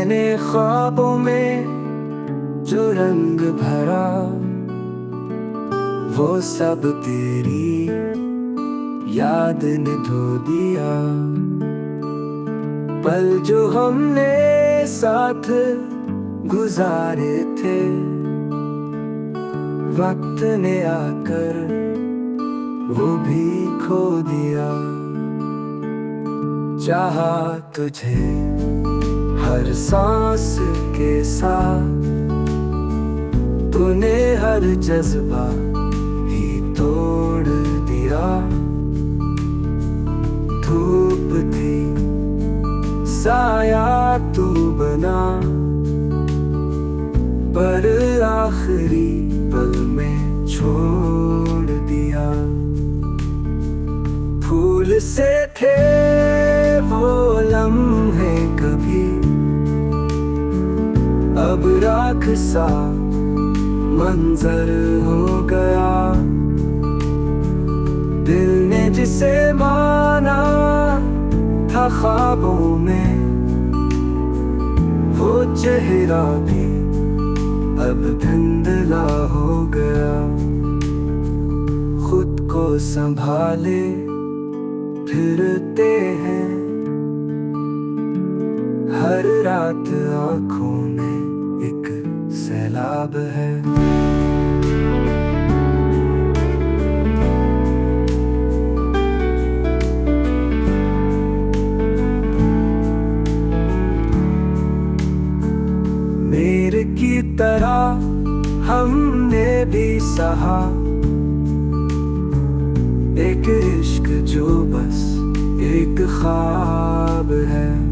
मैंने ख्वाबों में जो रंग भरा वो सब तेरी याद ने धो दिया। पल जो हमने साथ गुजारे थे वक्त ने आकर वो भी खो दिया। चाहा तुझे हर सांस के साथ, तूने हर जज्बा ही तोड़ दिया। धूप थी साया तू बना, पर आखिरी पल में छोड़ दिया। फूल से थे वो लम्हे कभी, अब राख सा मंजर हो गया। दिल ने जिसे माना था ख्वाबों में, वो चेहरा भी अब धुंधला हो गया। खुद को संभाले फिरते हैं, हर रात आँखों में एक सैलाब है। मेरे की तरह हमने भी सहा एक इश्क जो बस एक ख्वाब है।